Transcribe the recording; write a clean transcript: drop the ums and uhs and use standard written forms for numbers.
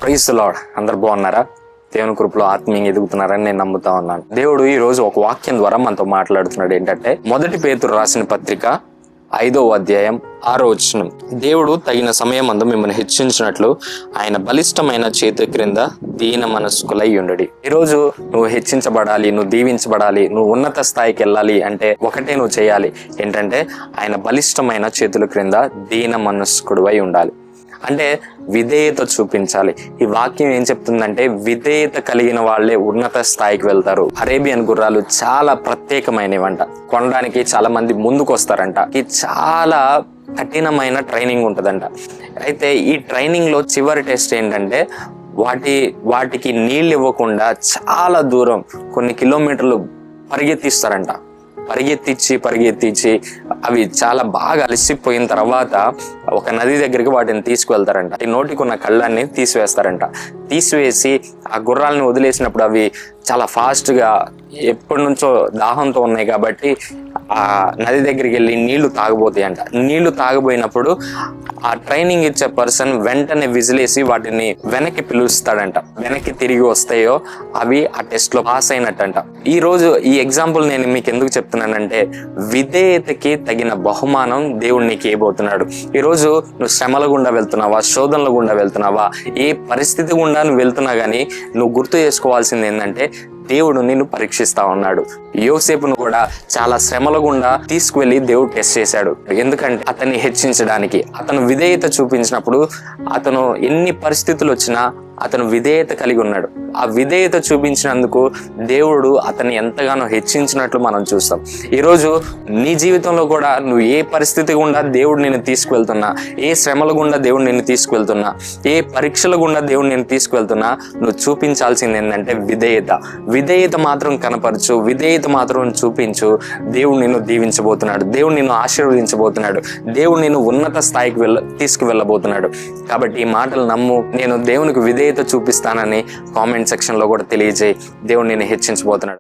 Praise the lord. అందరు బాగున్నారా? దేవుని కృపలో ఆత్మీయంగా ఎదుగుతున్నారని నేను నమ్ముతా ఉన్నాను. దేవుడు ఈ రోజు ఒక వాక్యం ద్వారా మనతో మాట్లాడుతున్నాడు. ఏంటంటే, 1 పేతురు రాసిన పత్రిక 5వ అధ్యాయం 6వ వచనం. దేవుడు తగిన సమయమందు మిమ్మల్ని హెచ్చించినట్లు ఆయన బలిష్టమైన చేతి క్రింద దీన మనస్కులై ఉండడి. ఈరోజు నువ్వు హెచ్చించబడాలి, నువ్వు దీవించబడాలి, నువ్వు ఉన్నత స్థాయికి వెళ్ళాలి అంటే ఒకటే నువ్వు చేయాలి. ఏంటంటే, ఆయన బలిష్టమైన చేతుల క్రింద దీన మనస్కుడివై ఉండాలి. అంటే విధేయత చూపించాలి. ఈ వాక్యం ఏం చెప్తుందంటే, విధేయత కలిగిన వాళ్ళే ఉన్నత స్థాయికి వెళ్తారు. అరేబియన్ గుర్రాలు చాలా ప్రత్యేకమైనవంట. కొనడానికి చాలా మంది ముందుకు వస్తారంట. ఇది చాలా కఠినమైన ట్రైనింగ్ ఉంటుందంట. అయితే ఈ ట్రైనింగ్ లో చివరి టెస్ట్ ఏంటంటే, వాటికి నీళ్ళు ఇవ్వకుండా చాలా దూరం కొన్ని కిలోమీటర్లు పరిగెత్తిస్తారంట. పరిగెత్తించి అవి చాలా బాగా అలసిపోయిన తర్వాత ఒక నది దగ్గరికి వాటిని తీసుకువెళ్తారంట. ఈ నోటికి ఉన్న కళ్ళాన్ని తీసివేసి ఆ గుర్రాలను వదిలేసినప్పుడు అవి చాలా ఫాస్ట్గా ఎప్పటి నుంచో దాహంతో ఉన్నాయి కాబట్టి ఆ నది దగ్గరికి వెళ్ళి నీళ్లు తాగబోతాయంట. నీళ్లు తాగబోయినప్పుడు ఆ ట్రైనింగ్ ఇచ్చే పర్సన్ వెంటనే విజిలేసి వాటిని వెనక్కి పిలుస్తాడంట. వెనక్కి తిరిగి వస్తాయో అవి ఆ టెస్ట్ లో పాస్ అయినట్టంట. ఈ రోజు ఈ ఎగ్జాంపుల్ నేను మీకు ఎందుకు చెప్తున్నానంటే, విధేయతకి తగిన బహుమానం దేవుడు నీకు ఇవ్వబోతున్నాడు. ఈ రోజు నువ్వు శ్రమల గుండా వెళ్తున్నావా, శోధనల గుండా వెళ్తున్నావా, ఏ పరిస్థితి గుండా నువ్వు వెళ్తున్నా గానీ నువ్వు గుర్తు చేసుకోవాల్సింది ఏంటంటే, దేవుడు నిన్ను పరీక్షిస్తా ఉన్నాడు. యోసేపును కూడా చాలా శ్రమల గుండా తీసుకువెళ్ళి దేవుడు టెస్ట్ చేశాడు. ఎందుకంటే అతన్ని హెచ్చించడానికి. అతను విధేయత చూపించినప్పుడు అతను ఎన్ని పరిస్థితులు వచ్చినా అతను విధేయత కలిగి ఉన్నాడు. ఆ విధేయత చూపించినందుకు దేవుడు అతన్ని ఎంతగానో హెచ్చించినట్లు మనం చూస్తాం. ఈరోజు నీ జీవితంలో కూడా నువ్వు ఏ పరిస్థితి గుండా దేవుడు నిన్ను తీసుకువెళ్తున్నా, ఏ శ్రమల గుండా దేవుడు నిన్ను తీసుకువెళ్తున్నా, ఏ పరీక్షల గుండా దేవుడు నిన్ను తీసుకువెళ్తున్నా, నువ్వు చూపించాల్సింది ఏంటంటే విధేయత మాత్రం కనపరచు, విధేయత మాత్రం చూపించు. దేవుడు నిన్ను దీవించబోతున్నాడు, దేవుడు నిన్ను ఆశీర్వదించబోతున్నాడు, దేవుడు నిన్ను ఉన్నత స్థాయికి తీసుకువెళ్ళబోతున్నాడు. కాబట్టి ఈ మాటలు నమ్ము. నేను దేవునికి విధేయత చూపిస్తానని కామెంట్ సెక్షన్ లో కూడా తెలియజేయి. దేవుడు నిన్ను హెచ్చించబోతున్నాడు.